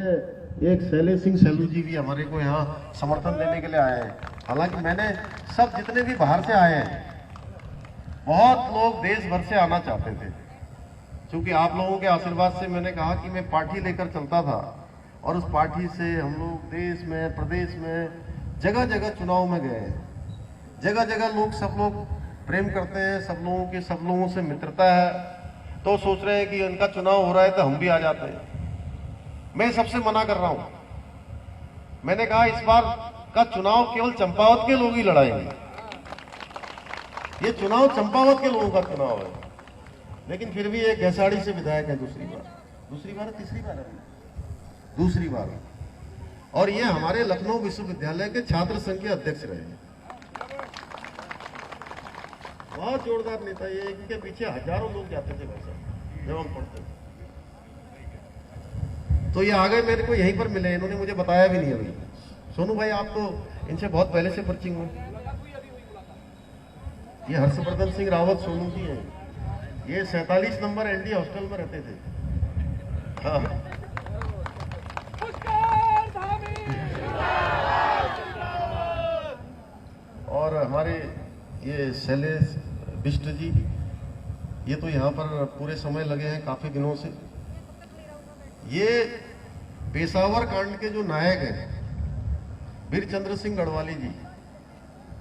एक शैलेश सिंह सैलू जी भी हमारे को यहाँ समर्थन देने के लिए आए हैं। हालांकि मैंने सब जितने भी बाहर से आए हैं, बहुत लोग देश भर से आना चाहते थे, क्योंकि आप लोगों के आशीर्वाद से मैंने कहा कि मैं पार्टी लेकर चलता था और उस पार्टी से हम लोग देश में, प्रदेश में, जगह जगह चुनाव में गए हैं। जगह जगह लोग, सब लोग प्रेम करते हैं, सब लोगों की सब लोगों से मित्रता है, तो सोच रहे हैं कि उनका चुनाव हो रहा है तो हम भी आ जाते हैं। मैं सबसे मना कर रहा हूं। मैंने कहा इस बार का चुनाव केवल चंपावत के लोग ही लड़ाएंगे। ये चुनाव चंपावत के लोगों का चुनाव है। लेकिन फिर भी एक घैसाड़ी से विधायक है दूसरी बार तीसरी बार है, दूसरी बार। और ये हमारे लखनऊ विश्वविद्यालय के छात्र संघ के अध्यक्ष रहे हैं। बहुत जोरदार नेता, ये इनके पीछे हजारों लोग जाते थे भाई साहब जब हम पढ़ते थे। तो ये आ गए, मेरे को यहीं पर मिले, इन्होंने मुझे बताया भी नहीं अभी। सोनू भाई, आप तो इनसे बहुत पहले से परिचित हो। ये हर्षवर्धन सिंह रावत सोनू जी हैं। ये 47 नंबर एनडी हॉस्टल में रहते थे। हाँ। और हमारे ये शैलेश बिष्ट जी, ये तो यहाँ पर पूरे समय लगे हैं, काफी दिनों से। ये पेशावर कांड के जो नायक हैं, वीरचंद्र सिंह गढ़वाली जी,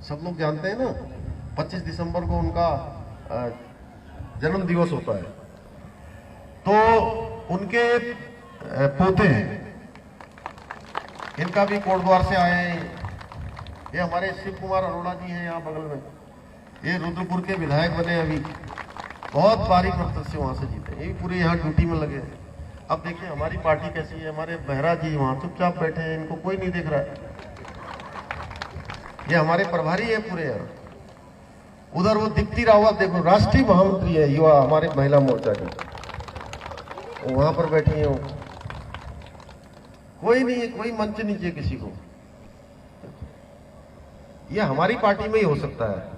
सब लोग जानते हैं ना। 25 दिसंबर को उनका जन्म दिवस होता है, तो उनके पोते हैं, इनका भी कोटद्वार से आए हैं। ये हमारे शिव कुमार अरोड़ा जी हैं यहाँ बगल में, ये रुद्रपुर के विधायक बने, अभी बहुत बारीक मत से वहां से जीते। ये पूरे यहाँ ड्यूटी में लगे हैं। अब देखिए हमारी पार्टी कैसी है। हमारे बहरा जी वहां चुपचाप बैठे हैं, इनको कोई नहीं देख रहा है। ये हमारे प्रभारी है पूरे यहाँ। उधर वो दीप्ति रावत देखो, राष्ट्रीय महामंत्री है युवा, हमारे महिला मोर्चा की, वहां पर बैठी है। कोई नहीं है, कोई मंच नहीं चाहिए किसी को। ये हमारी पार्टी में ही हो सकता है।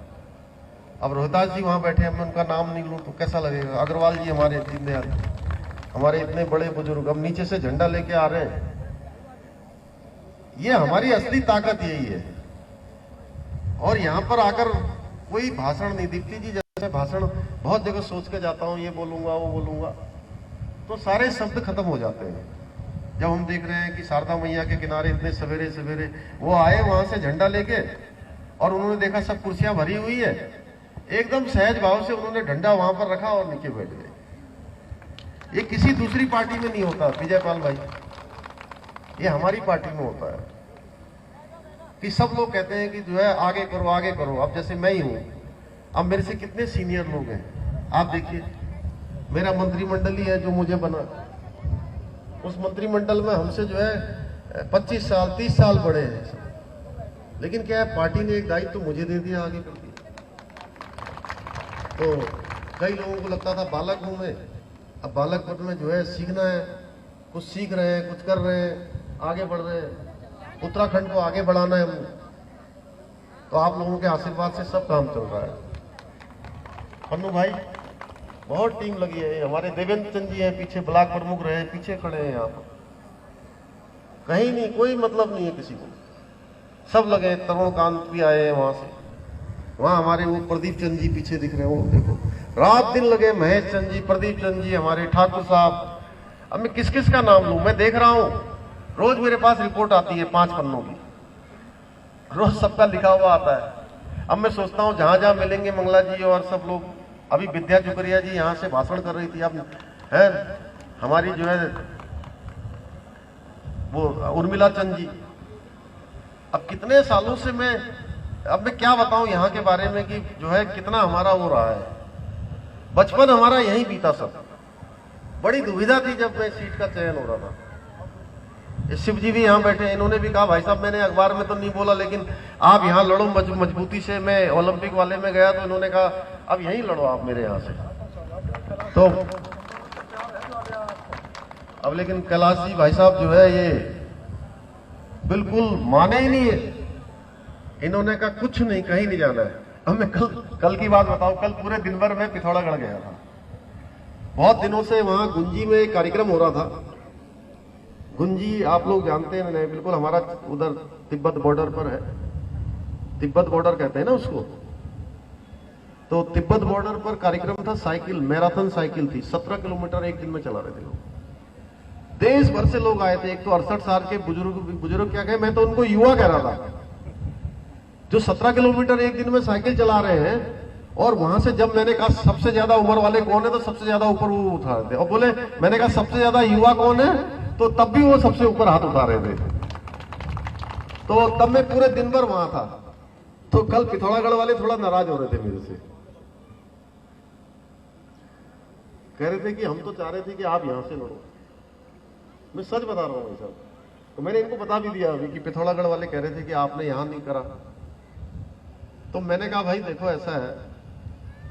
अब रोहतास जी वहां बैठे हैं, मैं उनका नाम नहीं लूं तो कैसा लगेगा। अग्रवाल जी हमारे दीनदयाल, हमारे इतने बड़े बुजुर्ग अब नीचे से झंडा लेके आ रहे हैं। ये हमारी असली ताकत यही है। और यहाँ पर आकर कोई भाषण नहीं। दीप्ति जी जैसे भाषण बहुत जगह सोच के जाता हूँ, ये बोलूंगा वो बोलूंगा, तो सारे शब्द खत्म हो जाते हैं। जब हम देख रहे हैं कि शारदा मैया के किनारे इतने सवेरे सवेरे वो आए वहां से झंडा लेके, और उन्होंने देखा सब कुर्सियां भरी हुई है, एकदम सहज भाव से उन्होंने डंडा वहां पर रखा और नीचे बैठ गए। ये किसी दूसरी पार्टी में नहीं होता विजयपाल भाई, ये हमारी पार्टी में होता है। कि सब लोग कहते हैं कि जो है आगे करो आगे करो। अब जैसे मैं ही हूं, अब मेरे से कितने सीनियर लोग हैं आप देखिए। मेरा मंत्रिमंडल ही है जो मुझे बना, उस मंत्रिमंडल में हमसे जो है 25 साल 30 साल बड़े हैं। लेकिन क्या है, पार्टी ने एक दायित्व तो मुझे दे दिया, आगे कर दिया। तो कई लोगों को लगता था बालक हूं मैं। अब बालक पद में जो है सीखना है, कुछ सीख रहे हैं, कुछ कर रहे हैं, आगे बढ़ रहे हैं। उत्तराखंड को आगे बढ़ाना है हमने, तो आप लोगों के आशीर्वाद से सब काम चल रहा है। पन्नू भाई, बहुत टीम लगी है। हमारे देवेंद्र चंद जी हैं पीछे, ब्लॉक प्रमुख रहे, पीछे खड़े हैं यहाँ पर। कहीं नहीं, कोई मतलब नहीं है किसी को, सब लगे। तरुण कांत भी आए हैं वहां से। वहां हमारे वो प्रदीप चंद जी पीछे दिख रहे हैं, वो देखो रात दिन लगे। महेश चंद जी, प्रदीप चंद जी, हमारे ठाकुर साहब। अब मैं किस किस का नाम लूं, मैं देख रहा हूं रोज मेरे पास रिपोर्ट आती है 5 पन्नों की, रोज सबका लिखा हुआ आता है। अब मैं सोचता हूं जहां जहां मिलेंगे मंगला जी और सब लोग। अभी विद्या जुकरिया जी यहां से भाषण कर रही थी। अब है हमारी जो है वो उर्मिला चंद जी। अब कितने सालों से अब मैं क्या बताऊं यहाँ के बारे में कि जो है कितना हमारा वो रहा है। बचपन हमारा यहीं बीता सब। बड़ी दुविधा थी जब मैं सीट का चयन हो रहा था। शिव जी भी यहाँ बैठे, इन्होंने भी कहा भाई साहब मैंने अखबार में तो नहीं बोला, लेकिन आप यहाँ लड़ो मजबूती से। मैं ओलंपिक वाले में गया तो इन्होंने कहा अब यहीं लड़ो आप मेरे यहाँ से। तो अब लेकिन कैलाश जी भाई साहब जो है ये बिल्कुल माने ही नहीं है। इन्होंने कहा कुछ नहीं, कहीं नहीं जाना है। अब मैं कल की बात बताऊं, कल पूरे दिन भर मैं पिथौरागढ़ गया था। बहुत दिनों से वहां गुंजी में एक कार्यक्रम हो रहा था। गुंजी आप लोग जानते हैं नहीं, बिल्कुल हमारा उधर तिब्बत बॉर्डर पर है, तिब्बत बॉर्डर कहते हैं ना उसको। तो तिब्बत बॉर्डर पर कार्यक्रम था, साइकिल मैराथन साइकिल थी, 17 किलोमीटर एक दिन में चला रहे थे लोग। देश भर से लोग आए थे। एक तो 68 साल के बुजुर्ग क्या कहे, मैं तो उनको युवा कह रहा था, जो 17 किलोमीटर एक दिन में साइकिल चला रहे हैं। और वहां से जब मैंने कहा सबसे ज्यादा उम्र वाले कौन है, तो सबसे ज्यादा ऊपर वो उठा रहे थे। और बोले, मैंने कहा सबसे ज्यादा युवा कौन है, तो तब भी वो सबसे ऊपर हाथ उठा रहे थे। तो तब मैं पूरे दिन भर वहां था। तो कल पिथौरागढ़ वाले थोड़ा नाराज हो रहे थे मेरे से, कह रहे थे कि हम तो चाह रहे थे कि आप यहां से लड़ो। मैं सच बता रहा हूं सर। तो मैंने इनको बता भी दिया अभी कि पिथौरागढ़ वाले कह रहे थे कि आपने यहां नहीं करा। तो मैंने कहा भाई देखो ऐसा है,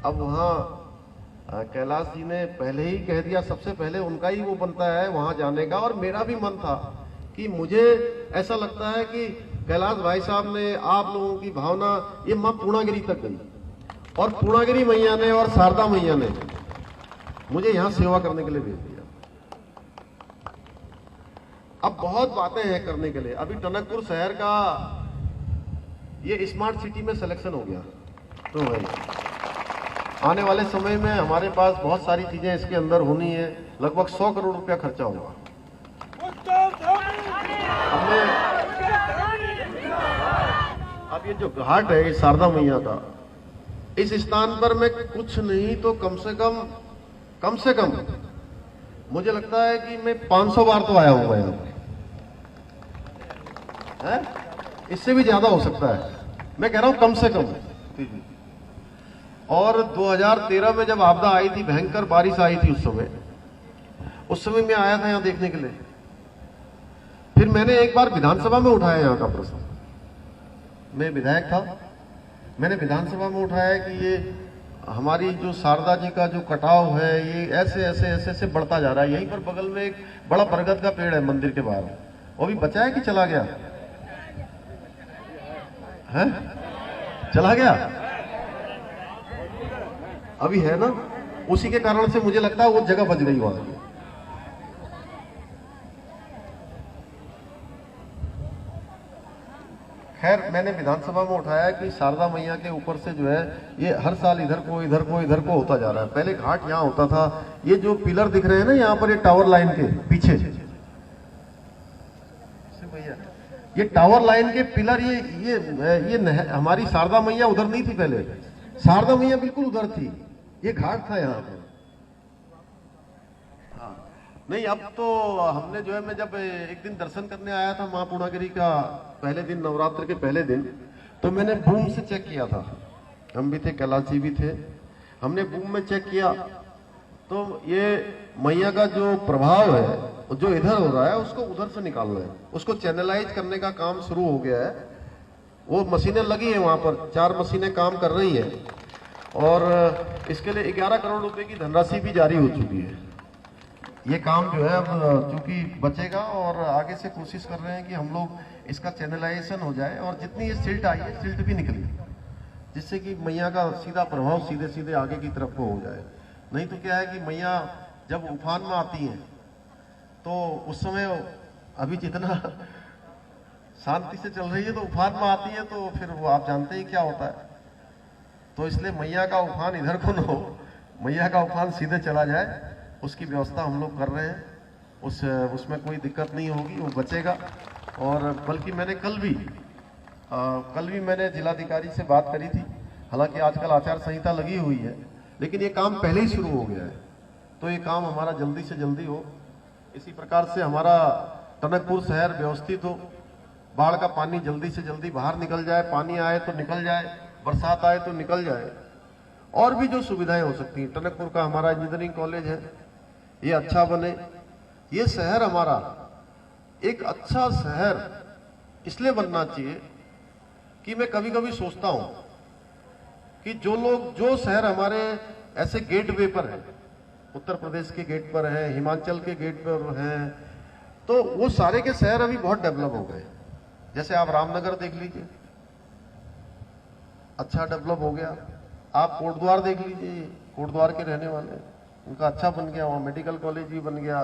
अब वहां कैलाश जी ने पहले ही कह दिया, सबसे पहले उनका ही वो बनता है वहां जाने का। और मेरा भी मन था कि मुझे ऐसा लगता है कि कैलाश भाई साहब ने, आप लोगों की भावना ये मां पूर्णागिरी तक गई, और पूर्णागिरी मैया ने और शारदा मैया ने मुझे यहां सेवा करने के लिए भेज दिया। अब बहुत बातें हैं करने के लिए। अभी टनकपुर शहर का ये स्मार्ट सिटी में सिलेक्शन हो गया। तो भाई आने वाले समय में हमारे पास बहुत सारी चीजें इसके अंदर होनी है। लगभग 100 करोड़ रुपया खर्चा होगा। अब ये जो घाट है ये शारदा मैया का, इस स्थान पर मैं कुछ नहीं तो कम से कम मुझे लगता है कि मैं 500 बार तो आया हूं यहाँ है? इससे भी ज्यादा हो सकता है, मैं कह रहा हूं कम से कम। और 2013 में जब आपदा आई थी, भयंकर बारिश आई थी, उस समय मैं आया था यहां देखने के लिए। फिर मैंने एक बार विधानसभा में उठाया यहाँ का प्रश्न, मैं विधायक था, मैंने विधानसभा में उठाया कि ये हमारी जो शारदा जी का जो कटाव है ये ऐसे ऐसे ऐसे ऐसे बढ़ता जा रहा है। यहीं पर बगल में एक बड़ा बरगद का पेड़ है मंदिर के बाहर, वो भी बचा है कि चला गया है? चला गया अभी है ना। उसी के कारण से मुझे लगता है वो जगह बच गई वहां की। खैर मैंने विधानसभा में उठाया कि शारदा मैया के ऊपर से जो है ये हर साल इधर को होता जा रहा है। पहले घाट यहाँ होता था, ये जो पिलर दिख रहे हैं ना यहाँ पर, ये टावर लाइन के पीछे, ये टावर लाइन के पिलर, ये हमारी शारदा मैया उधर नहीं थी पहले। शारदा मैया बिल्कुल उधर थी, ये घाट था यहाँ पर। नहीं अब तो हमने जो है, मैं जब एक दिन दर्शन करने आया था मां पूर्णागिरी का पहले दिन, नवरात्र के पहले दिन, तो मैंने बूम से चेक किया था। हम भी थे, कैलाश जी भी थे, हमने बूम में चेक किया। तो ये मैया का जो प्रभाव है जो इधर हो रहा है उसको उधर से निकालना है, उसको चैनलाइज करने का काम शुरू हो गया है। वो मशीनें लगी है वहां पर, 4 मशीनें काम कर रही है, और इसके लिए 11 करोड़ रुपए की धनराशि भी जारी हो चुकी है। ये काम जो है अब चूंकि बचेगा, और आगे से कोशिश कर रहे हैं कि हम लोग इसका चैनलाइजेशन हो जाए, और जितनी ये सिल्ट आई है सिल्ट भी निकली, जिससे कि मैया का सीधा प्रभाव सीधे सीधे आगे की तरफ को हो जाए। नहीं तो क्या है कि मैया जब उफान में आती है तो उस समय अभी जितना शांति से चल रही है, तो उफान में आती है तो फिर वो आप जानते ही क्या होता है। तो इसलिए मैया का उफान इधर को न हो, मैया का उफान सीधे चला जाए, उसकी व्यवस्था हम लोग कर रहे हैं। उसमें कोई दिक्कत नहीं होगी, वो बचेगा। और बल्कि मैंने कल भी मैंने जिलाधिकारी से बात करी थी। हालांकि आजकल आचार संहिता लगी हुई है, लेकिन ये काम पहले ही शुरू हो गया है, तो ये काम हमारा जल्दी से जल्दी हो। इसी प्रकार से हमारा टनकपुर शहर व्यवस्थित हो, बाढ़ का पानी जल्दी से जल्दी बाहर निकल जाए, पानी आए तो निकल जाए, बरसात आए तो निकल जाए। और भी जो सुविधाएं हो सकती हैं, टनकपुर का हमारा इंजीनियरिंग कॉलेज है, ये अच्छा बने। ये शहर हमारा एक अच्छा शहर इसलिए बनना चाहिए कि मैं कभी कभी सोचता हूं कि जो शहर हमारे ऐसे गेटवे पर है, उत्तर प्रदेश के गेट पर है, हिमाचल के गेट पर हैं, तो वो सारे के शहर अभी बहुत डेवलप हो गए। जैसे आप रामनगर देख लीजिए, अच्छा डेवलप हो गया। आप कोटद्वार देख लीजिए, कोटद्वार के रहने वाले, उनका अच्छा बन गया, वहाँ मेडिकल कॉलेज भी बन गया,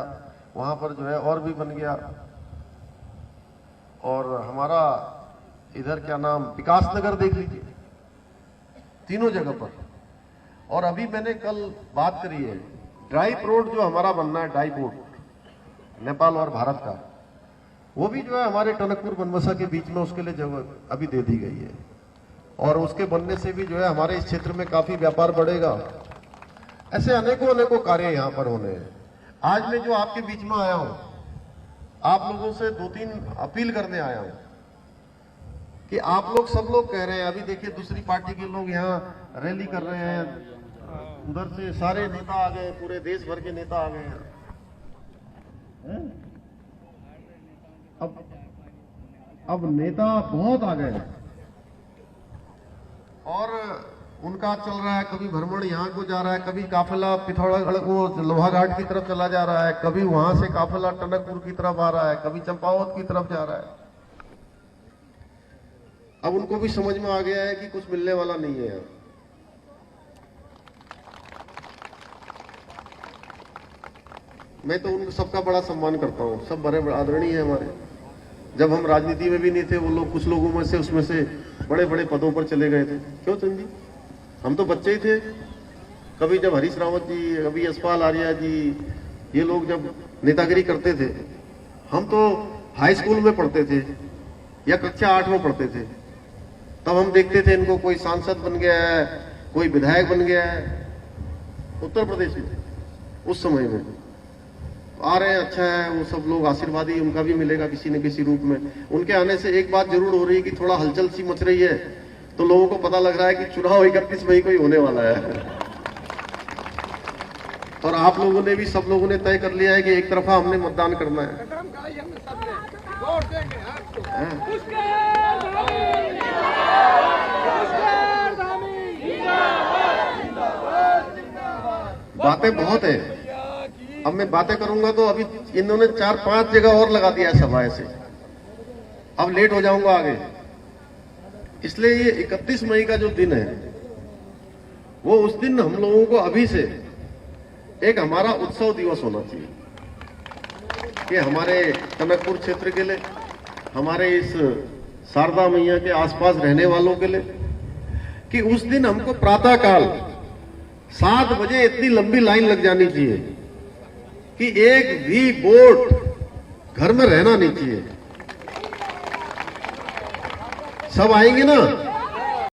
वहाँ पर जो है और भी बन गया। और हमारा इधर क्या नाम विकास नगर देख लीजिए, तीनों जगह पर। और अभी मैंने कल बात करी है, ड्राइव रोड जो हमारा बनना है, डाई बोर्ड नेपाल और भारत का, वो भी जो है हमारे टनकपुर बनबसा के बीच में उसके लिए जगह अभी दे दी गई है। और उसके बनने से भी जो है हमारे इस क्षेत्र में काफी व्यापार बढ़ेगा। ऐसे अनेकों कार्य यहाँ पर होने हैं। आज मैं जो आपके बीच में आया हूं, आप लोगों से 2-3 अपील करने आया हूं कि आप लोग सब लोग कह रहे हैं, अभी देखिए दूसरी पार्टी के लोग यहाँ रैली कर रहे हैं, उधर से सारे नेता आ गए, पूरे देश भर के नेता आ गए हैं। अब नेता बहुत आ गए हैं और उनका चल रहा है, कभी भ्रमण यहाँ को जा रहा है, कभी काफिला पिथौरागढ़ को लोहाघाट की तरफ चला जा रहा है, कभी वहां से काफिला टनकपुर की तरफ आ रहा है, कभी चंपावत की तरफ जा रहा है। अब उनको भी समझ में आ गया है कि कुछ मिलने वाला नहीं है यहाँ। मैं तो उन सबका बड़ा सम्मान करता हूँ, सब बड़े आदरणीय है हमारे। जब हम राजनीति में भी नहीं थे, वो लोग कुछ लोगों में से उसमें से बड़े बड़े पदों पर चले गए थे। क्यों चंद जी, हम तो बच्चे ही थे। कभी जब हरीश रावत जी, कभी यशपाल आर्या जी, ये लोग जब नेतागिरी करते थे, हम तो हाई स्कूल में पढ़ते थे या कक्षा 8 में पढ़ते थे, तब हम देखते थे इनको कोई सांसद बन गया है, कोई विधायक बन गया है उत्तर प्रदेश में। उस समय में आ रहे हैं, अच्छा है, वो सब लोग आशीर्वाद ही उनका भी मिलेगा किसी न किसी रूप में। उनके आने से एक बात जरूर हो रही है कि थोड़ा हलचल सी मच रही है, तो लोगों को पता लग रहा है कि चुनाव 31 मई को ही होने वाला है। और आप लोगों ने भी, सब लोगों ने तय कर लिया है कि एक तरफा हमने मतदान करना है। बातें बहुत है, अब मैं बातें करूंगा तो अभी इन्होंने 4-5 जगह और लगा दिया है सभा से, अब लेट हो जाऊंगा आगे। इसलिए ये 31 मई का जो दिन है, वो उस दिन हम लोगों को अभी से एक हमारा उत्सव दिवस होना चाहिए कि हमारे टनकपुर क्षेत्र के लिए, हमारे इस शारदा मैया के आसपास रहने वालों के लिए, कि उस दिन हमको प्रातःकाल 7 बजे इतनी लंबी लाइन लग जानी चाहिए कि एक भी बोट घर में रहना नहीं चाहिए। सब आएंगे ना,